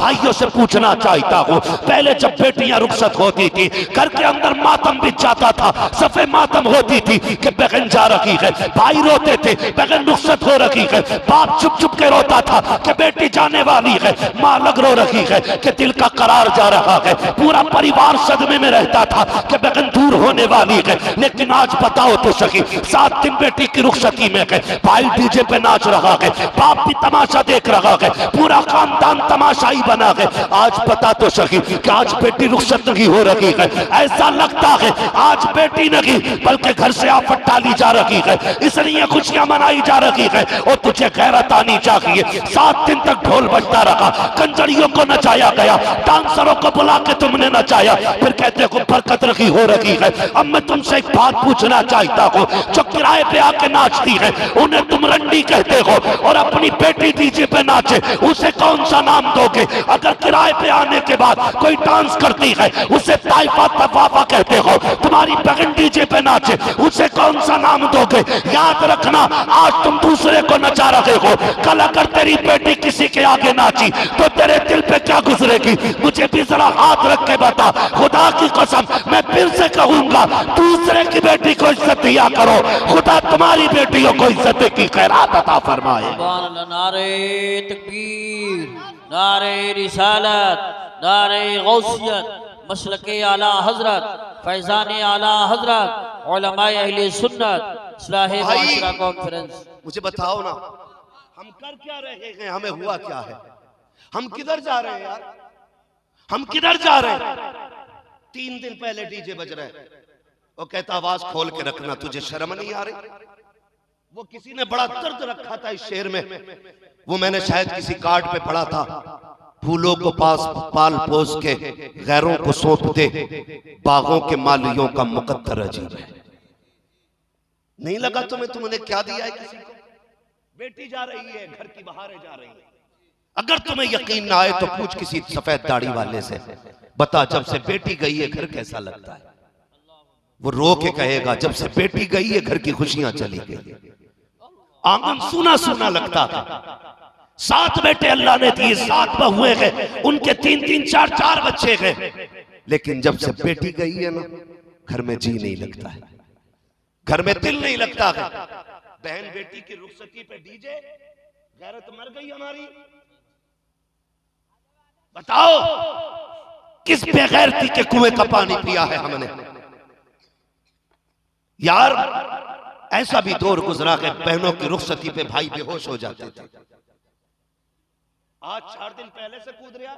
भाइयों से पूछना चाहता हूँ, पहले जब बेटियां रुखसत होती थी घर के अंदर मातम बिछ जाता था, सफे मातम होती थी कि बहन जा रही है, भाई रोते थे बहन रुखसत हो रही है, बाप चुप चुप के रोता था कि बेटी जाने वाली है, माँ लग रो रही है कि दिल का करार जा रहा है, पूरा परिवार सदमे में रहता था कि बहन दूर होने वाली है। लेकिन आज बताओ तो सही, 7 दिन बेटी की रुखसती में है, भाई डीजे पे नाच रहा है, बाप भी तमाशा देख रहा है, पूरा खानदान तमाशाई बना है। आज पता तो सही कि आज बेटी रुखसत नहीं हो रही है, ऐसा लगता है आज बेटी नहीं बल्कि घर से आफत डाली जा रही है, इसलिए खुशियां मनाई जा रही है। और तुझे गैरत आनी चाहिए। 7 दिन तक ढोल बजता रहा, कंजरियों को नचाया गया, डांसरों को बुला के तुमने नचाया, फिर कहते हो बरकत रखी हो रही है। अब मैं तुमसे एक बात पूछना चाहता हूँ, जो किराए पे आके नाचती है उन्हें तुम रंडी कहते हो, और अपनी बेटी डीजे पे नाचे उसे कौन सा नाम दोगे? अगर किराए पे आने के बाद कोई डांस करती है उसे ताइफा तवाफा कहते हो, तुम्हारी बहन डीजे पे नाचे उसे कौन सा नाम दोगे? याद रखना, आज तुम दूसरे को नचा रहे हो, कल अगर तेरी बेटी किसी के आगे नाची तो तेरे दिल पे क्या गुजरेगी? मुझे भी जरा हाथ रख के बता, खुदा की कसम मैं फिर से कहूंगा, दूसरे की बेटी को इज्जत दिया करो, खुदा तुम्हारी बेटियों को इज्जत की खैरात अता फरमाए। नारे तकबीर, नारे रिसालत, नारे गौसियत, मसलके आला हजरत, फैजान आला हजरत, उलमाए अहले सुन्नत, इस्लाह माशरा कॉन्फ्रेंस। मुझे बताओ ना, हम कर क्या रहे हैं? हमें हुआ क्या है? हम किधर जा रहे हैं यार? हम किधर जा रहे हैं? 3 दिन पहले डीजे बज रहे हैं, वो कहता आवाज खोल के रखना, तुझे शर्म नहीं आ रही? वो किसी ने बड़ा दर्द रखा था इस शेर में, वो मैंने शायद किसी कार्ड पे पढ़ा था, फूलों को पास पाल पोस के गैरों को सौंप दे, बागों के मालियों का मुकद्दर अजीब है। नहीं लगा तुम्हें तुमने क्या दिया है किसी को? बेटी जा रही है, घर की बहारें जा रही है। अगर तुम्हें यकीन ना आए तो पूछ किसी सफेद दाढ़ी वाले से, बता जब से बेटी गई है घर कैसा लगता है? वो रो के कहेगा जब से बेटी गई है घर की खुशियां चली गई, आंगन सूना सूना लगता है। 7 बेटे अल्लाह ने दिए, 7 बहुए हैं, उनके 3-3, 4-4 बच्चे हैं, लेकिन जब से बेटी गई है ना घर में जी नहीं लगता है, घर में दिल नहीं लगता है। बहन बेटी की रुखसती पे डीजे, गैरत मर गई हमारी। बताओ किस बेगैरती के कुएं का पानी पिया है हमने? यार ऐसा भी दौर गुजरा है बहनों की रुखसती पे भाई बेहोश हो जाते थे। आज 4 दिन पहले से कूद रहा,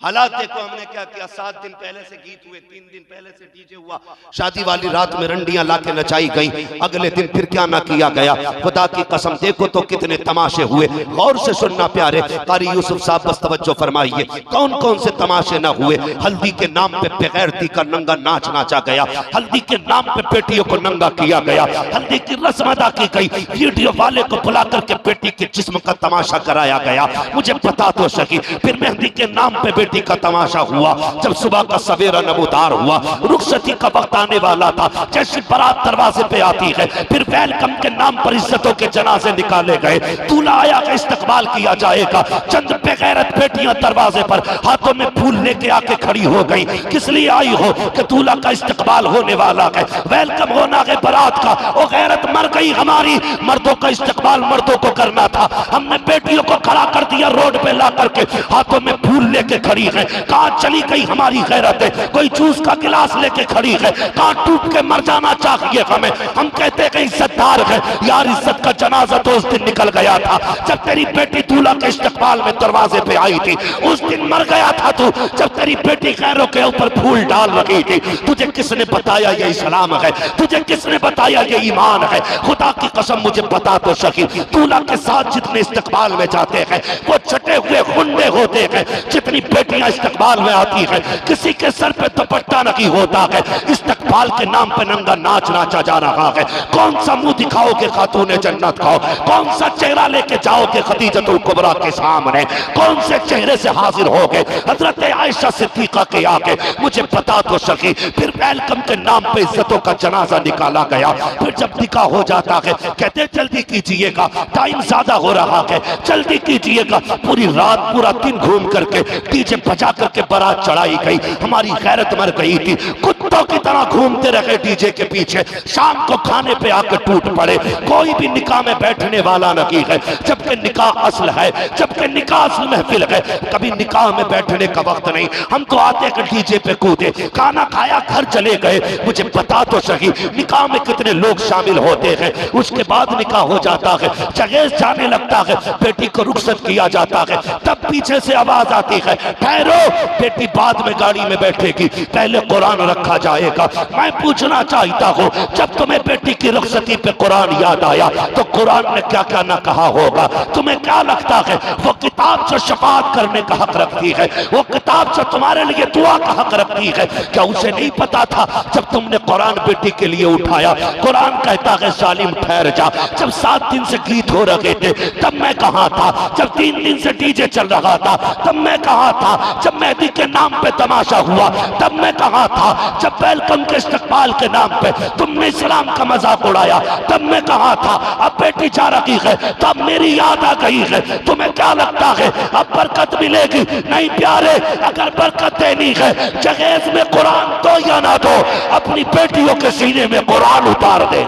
हालात देखो हमने क्या किया। 7 दिन पहले से गीत हुए, 3 दिन पहले से डीजे हुआ, शादी वाली रात में रंडियां लाके नचाई गई, अगले दिन फिर क्या ना किया गया। खुदा की कसम देखो तो कितने तमाशे हुए। गौर से सुनना प्यारे, कारी यूसुफ साहब बस तवज्जो फरमाइए, कौन कौन से तमाशे ना हुए। हल्दी के नाम पे बेगैरती का नंगा नाच नाचा गया, हल्दी के नाम पे बेटियों को नंगा किया गया, हल्दी की रस्म अदा की गई, वीडियो वाले को बुला करके बेटी के जिस्म का तमाशा कराया गया। मुझे पता तो सही, फिर मेहंदी के नाम पे बेटी का तमाशा हुआ। जब सुबह का सवेरा नमूदार हुआ, रुखसती का वक्त आने वाला था, जैसी बारात दरवाजे पे आती है, फिर वेलकम के नाम पर इज्जतों के जनाजे निकाले गए, दूल्हा आया का इस्तकबाल किया जाएगा। चंद बेगैरत बेटियां दरवाजे पर हाथों में फूल लेके आके खड़ी हो गई। किस लिए आई हो? कि दूल्हा का इस्तकबाल होने वाला है, वेलकम होना है बारात का। वो गैरत मर गई हमारी, मर्दों का इस्तकबाल मर्दों को करना था, हमने बेटियों को खड़ा कर दिया रोड पे ला करके, हाथों में फूल लेके खड़ी है। कहां चली गई हमारी गैरत है? कोई जूस का गिलास लेके खड़ी है, कहां टूट के मर जाना चाहिए हमें। हम कहते हैं कि इज्जतदार है यार, इज्जत का जनाजा तो उस दिन निकल गया था जब तेरी बेटी दूल्हा के इस्तकबाल में दरवाजे पे आई थी। उस दिन मर गया था तू जब तेरी बेटी गैरों के ऊपर फूल डाल रही थी। तुझे किसने बताया ये इस्लाम है? तुझे किसने बताया ये ईमान है? खुदा की कसम मुझे बता तो सकी, दूल्हा के साथ जितने इस्तकबाल में जाते हैं वो छटे हुए गुंडे होते हैं, जितनी बेटी बेटियां इस्तकबाल में आती है, किसी के सर पे दुपट्टा नहीं होता है, इस्तकबाल के नाम पे नंगा नाच नाचा जा रहा है। कौन सा मुंह दिखाओगे खातूने जन्नत खाओ, कौन सा चेहरा लेके जाओगे खदीजतुल कुबरा के सामने, कौन से चेहरे से हाजिर होगे हजरत आयशा सिद्दीका के आगे, मुझे बता तो सकी। फिर वेलकम के नाम पे इज्जतों का जनाजा निकाला गया। फिर जब निकाह हो जाता है कहते जल्दी कीजिएगा, टाइम ज्यादा हो रहा है, जल्दी कीजिएगा। पूरी रात पूरा दिन घूम करके डीजे बजा करके बारात चढ़ाई गई। हमारी गैरत मर गई थी, कुत्तों की तरह घूमते रहे डीजे के पीछे। शाम को खाने पे आकर टूट पड़े, कोई भी निकाह में बैठने वाला नहीं है, जबकि निकाह असल है, जबकि निकाह असल महफिल है। कभी निकाह में बैठने का वक्त नहीं, हम तो आते कि डीजे पे कूदे, खाना खाया घर चले गए। मुझे बता तो सही निकाह में कितने लोग शामिल होते हैं। उसके बाद निकाह हो जाता है, जहेज जाने लगता है, बेटी को रुखसत किया जाता है, तब पीछे से आवाज आती है ठहरो बेटी बाद में गाड़ी में बैठेगी, पहले कुरान रखा जाएगा। मैं पूछना चाहता हूँ जब तुम्हें बेटी की रुखसती पे कुरान याद आया तो कुरान ने क्या क्या ना कहा होगा? तुम्हें क्या लगता है वो किताब जो शफाअत करने का हक रखती है, वो किताब जो तुम्हारे लिए दुआ का हक रखती है, क्या उसे नहीं पता था जब तुमने कुरान बेटी के लिए उठाया? कुरान कहता है जालिम ठहर जा, जब 7 दिन से गीत हो रहे थे तब मैं कहां था? जब 3 दिन से डीजे चल रहा था तब मैं कहां था? जब मेहदी के नाम पे तमाशा हुआ तब मैं कहां था? जब वेलकम के इस्तकबाल के नाम पे तुमने इस्लाम का मजाक उड़ाया तब मैं कहां था? अब बेटी जा रही है तब मेरी याद आ गई है। तुम्हें क्या लगता है अब बरकत मिलेगी? नहीं प्यारे, अगर बरकत देनी है जहेज में कुरान दो या ना दो, अपनी बेटियों के सीने में कुरान उतार दे।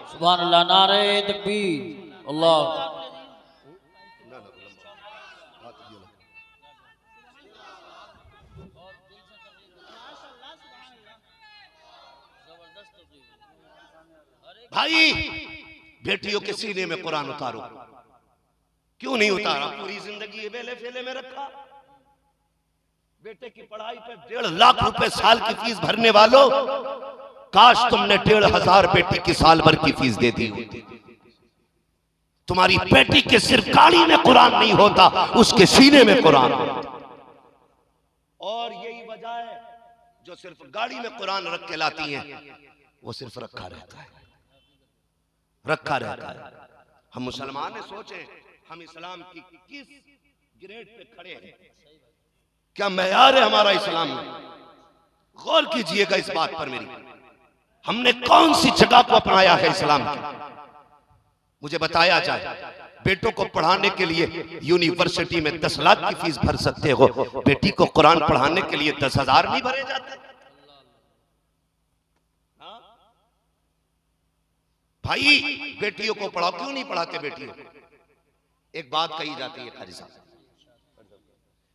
सुभान अल्लाह, नारे तकबीर, अल्लाह। भाई बेटियों के सीने में कुरान उतारो। क्यों नहीं उतारा? पूरी जिंदगी बेले फेले में रखा। बेटे की पढ़ाई पे 1.5 लाख रुपए साल की फीस भरने वालों, काश तुमने 1.5 बेटी की साल भर की फीस दे दी होती। तुम्हारी बेटी के सिर्फ गाड़ी में कुरान नहीं होता, उसके सीने में कुरान होता। और यही वजह है जो सिर्फ गाड़ी में कुरान रख के लाती हैं, वो सिर्फ रखा रहता है, रखा रहता है। हम मुसलमान सोचें हम इस्लाम की किस ग्रेड पे खड़े हैं, क्या मैयार है हमारा इस्लाम में? गौर कीजिएगा इस बात पर मेरी। हमने कौन सी जगह को अपनाया है इस्लाम की? मुझे बताया जाए, बेटों को पढ़ाने के लिए यूनिवर्सिटी में 10 लाख की फीस भर सकते हो, बेटी को कुरान पढ़ाने के लिए 10,000 नहीं भरे जाते? भाई बेटियों को पढ़ाओ, क्यों नहीं पढ़ाते बेटियों को? एक बात कही जाती है काजी साहब,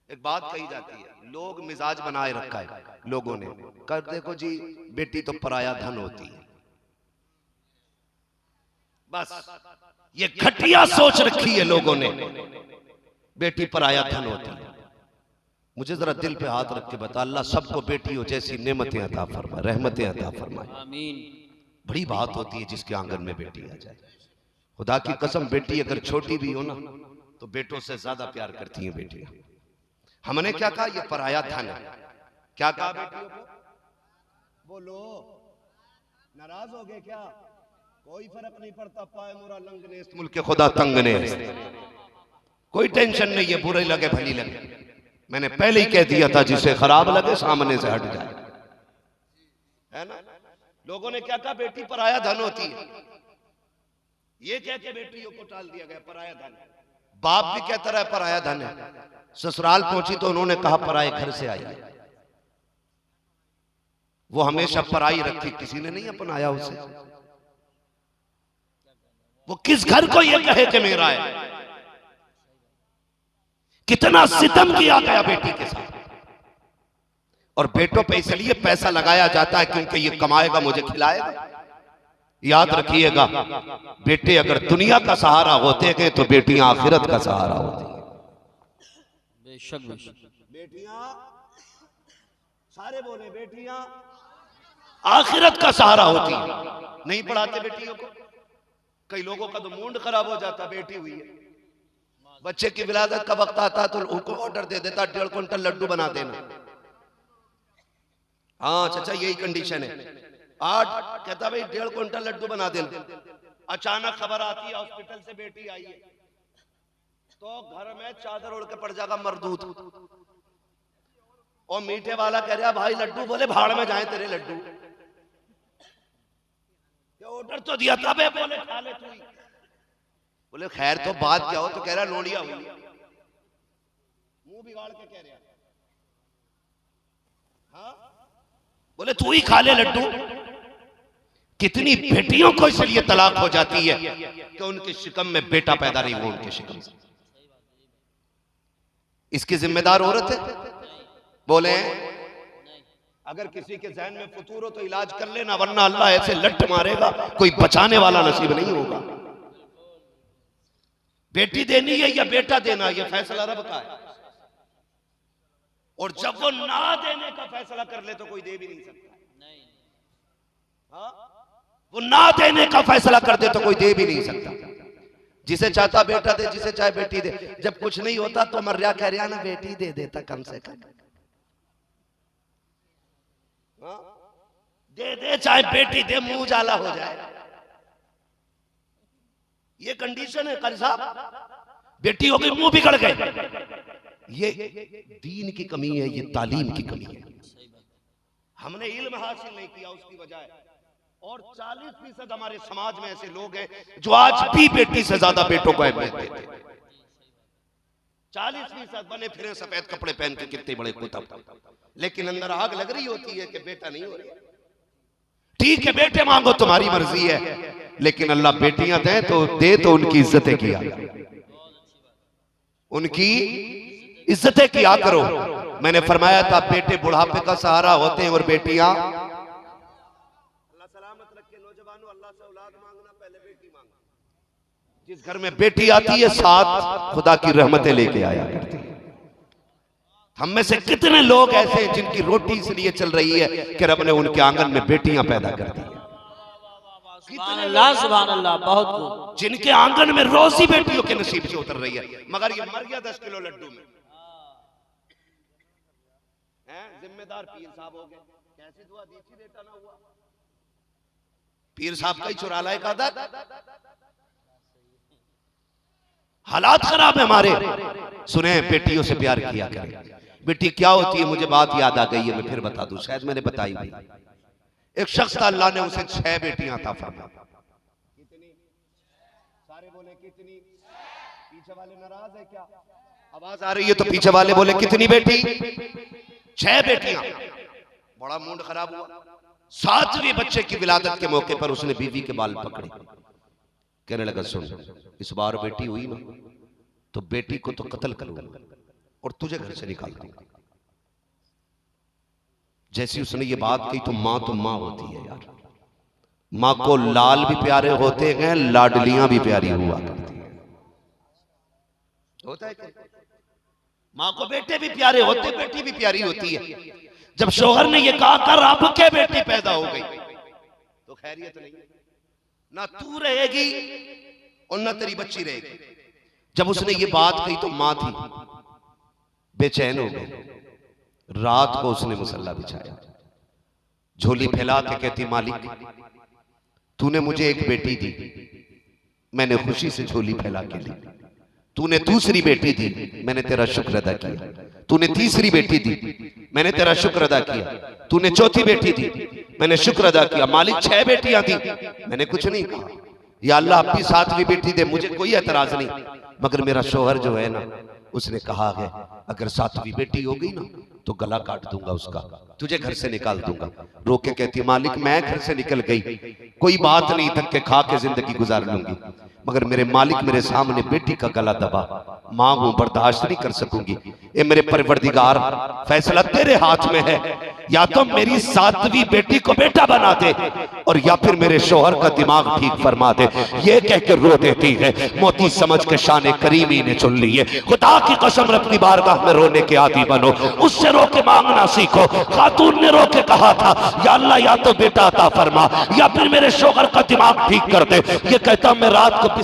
एक बात कही जाती है, लोग मिजाज बनाए रखा है लोगों ने, कर देखो जी बेटी तो पराया धन होती है। बस ये घटिया सोच रखी है लोगों ने, बेटी पराया धन होती है। मुझे जरा दिल पे हाथ रख के बता, अल्लाह सबको बेटियों जैसी नेमतें अता फरमाए, रहमतें अता फरमाए। आमीन। बड़ी बात होती है जिसके आंगन में बेटी आ जाए। खुदा की कसम, बेटी अगर छोटी भी हो ना तो बेटों से ज्यादा प्यार करती हैं बेटियां। हमने क्या कहा? ये पराया धन है। क्या कहा बेटियों को? बोलो, नाराज हो गए क्या? कोई फर्क नहीं पड़ता, पाए मोरा लंग ने, इस मुल्क के खुदा तंग ने, कोई टेंशन नहीं है, बुरे लगे भली लगे। मैंने पहले ही कह दिया था जिसे खराब लगे सामने से हट जाए, है ना? लोगों ने क्या कहा? बेटी पराया धन होती है, ये कह के बेटियों को टाल दिया गया पराया धन। बाप भी कहता रहा पराया धन है, ससुराल पहुंची तो उन्होंने कहा पराए घर से आई है। वो हमेशा पराई रखी, किसी ने नहीं अपनाया उसे। वो किस घर को ये कहे कि मेरा है? कितना सितम किया गया बेटी के साथ। और बेटों पे इसलिए पैसा लगाया जाता है क्योंकि ये कमाएगा मुझे खिलाएगा। याद रखिएगा, बेटे अगर दुनिया का सहारा होते हैं तो बेटियां आखिरत का सहारा होती है। बेशक बेशक। बेटियां, सारे बोले बेटियां आखिरत का सहारा होती है। नहीं पढ़ाते बेटियों को। कई लोगों का तो मूड खराब हो जाता, बेटी हुई है बच्चे की विलादत का वक्त आता तो उनको ऑर्डर दे देता 1.5 क्विंटल लड्डू बना देना। हाँ चाचा यही कंडीशन है। आज कहता भाई 1.5 क्विंटल लड्डू बना देना। अचानक खबर आती है हॉस्पिटल से बेटी आई है, तो घर में चादर उड़ के पड़ जाएगा मरदूत। और मीठे वाला कह रहा भाई लड्डू, बोले भाड़ में जाए तेरे लड्डू, ऑर्डर तो दिया था बे, बोले खा ले तू ही। बोले खैर तो बात क्या हो, तो कह रहा लोड़िया हुई, मुंह बिगाड़ के कह रहा हाँ, बोले तू ही खा ले लड्डू। कितनी बेटियों को इसलिए तलाक हो जाती है कि उनके शिकम में बेटा पैदा नहीं हुआ, उनके शिकम से। इसकी जिम्मेदार औरत है। बोले अगर किसी के जहन में फतूर हो तो इलाज कर लेना, वरना अल्लाह ऐसे लट मारेगा कोई बचाने वाला नसीब नहीं होगा। बेटी देनी है या बेटा देना, यह फैसला रब का है। और जब वो ना देने का फैसला कर ले तो कोई दे भी नहीं सकता। हाँ? वो ना देने का फैसला कर दे तो कोई दे भी नहीं सकता। जिसे चाहता बेटा दे, जिसे चाहे बेटी दे। जब कुछ नहीं होता तो मर्या कह रहा ना बेटी दे देता कम से कम। दे दे चाहे बेटी दे, मुंह जाला हो जाए। ये कंडीशन है कारी साहब। बेटी हो गई मुंह बिगड़ गए। ये दीन की कमी है, ये तालीम की कमी है। हमने इल्म हासिल नहीं किया उसकी वजह। और 40% हमारे समाज में ऐसे लोग हैं जो आज भी बेटी से ज्यादा बेटों को अहमियत देते हैं। 40% बने फिरे सफेद कपड़े पहन के, कितने बड़े कुतब, लेकिन अंदर आग लग रही होती है कि बेटा नहीं हो रहा। ठीक है बेटे मांगो, तुम्हारी मर्जी है, लेकिन अल्लाह बेटियां दे तो उनकी इज्जतें किया, उनकी इज्जतें किया करो। मैंने फरमाया था बेटे बुढ़ापे का सहारा होते हैं और बेटियां, अल्लाह सलामत रखे नौजवानों, अल्लाह से औलाद मांगना, पहले बेटी मांगना। जिस घर में बेटी आती है साथ खुदा की रहमतें लेके आया करती है। हम में से कितने लोग ऐसे हैं जिनकी रोटी इसलिए चल रही है कि रब ने उनके आंगन में बेटियां पैदा कर दी। सुभान अल्लाह, बहुत जिनके आंगन में रोजी बेटियों के नसीब से उतर रही है, मगर ये मर गया 10 किलो लड्डू में। जिम्मेदार पीर साहब हो गए, कैसी दुआ दी थी बेटा ना हुआ। पीर साहब का ही चुरा लाए का आदत। हालात खराब है हमारे। सुने बेटियों से प्यार किया करें। बेटी क्या होती है मुझे बात याद आ गई है, मैं फिर बता दूं, शायद मैंने बताई भी। एक शख्स था, अल्लाह ने उसे 6 बेटियां अता फरमाई। कितनी? सारे बोले कितनी? पीछे वाले नाराज है क्या? आवाज आ रही है तो पीछे वाले बोले कितनी बेटी? 6 बेटियां। बड़ा मूड खराब हुआ। 7वें बच्चे की विलादत के मौके पर उसने बीवी के बाल पकड़े, कहने लगा सुन, इस बार बेटी हुई ना तो बेटी को तो कत्ल करूंगा और तुझे घर से निकाल दूंगा। जैसी उसने ये बात कही तो माँ होती है यार। माँ को लाल भी प्यारे होते हैं, लाडलियां भी प्यारी हुआ करती है। होता है क्या? माँ को बेटे भी प्यारे होते, बेटी भी प्यारी होती है। जब शोहर ने ये कहा कर अब के बेटी पैदा हो गई तो खैरियत नहीं, ना तू रहेगी और ना तेरी बच्ची रहेगी। जब उसने ये बात कही तो माँ थी बेचैन हो गई। रात को उसने मुसल्ला बिछाया, झोली फैला के कहती मालिक तूने मुझे एक बेटी दी, मैंने खुशी से झोली फैला के ली। तूने दूसरी बेटी दी, मैंने तेरा शुक्र अदा किया। तूने तीसरी बेटी दी, मैंने तेरा शुक्र अदा किया। तूने चौथी बेटी दी, मैंने शुक्र अदा किया। मालिक 6 बेटियां दी, मैंने कुछ नहीं कहा। या अल्लाह अपनी 7वीं बेटी दे, मुझे कोई एतराज नहीं, मगर मेरा शोहर जो है ना उसने कहा है अगर 7वीं बेटी हो गई ना तो गला काट दूंगा उसका, तुझे घर से निकाल दूंगा। रोके कहती मालिक मैं घर से निकल गई, कोई बात नहीं, धक्के खा के जिंदगी गुजार लूंगी, मगर मेरे मालिक मेरे सामने बेटी का गला दबा, मां हूं बर्दाश्त नहीं कर सकूंगी। ए मेरे परवरदिगार फैसला तेरे हाथ में है, या तो मेरी 7वीं बेटी को बेटा बना दे और या फिर मेरे शोहर का दिमाग ठीक फरमा दे। ये कह के रो देती है। मोती समझ के शान करीमी ने चुन ली है। खुदा की कसम अपनी बारगाह में रोने के आदी बनो, उससे रो के मांगना सीखो। खातून ने रो के कहा था या अल्लाह या तो बेटा अता फरमा या फिर मेरे शोहर का दिमाग ठीक कर दे। ये कहता मैं रात को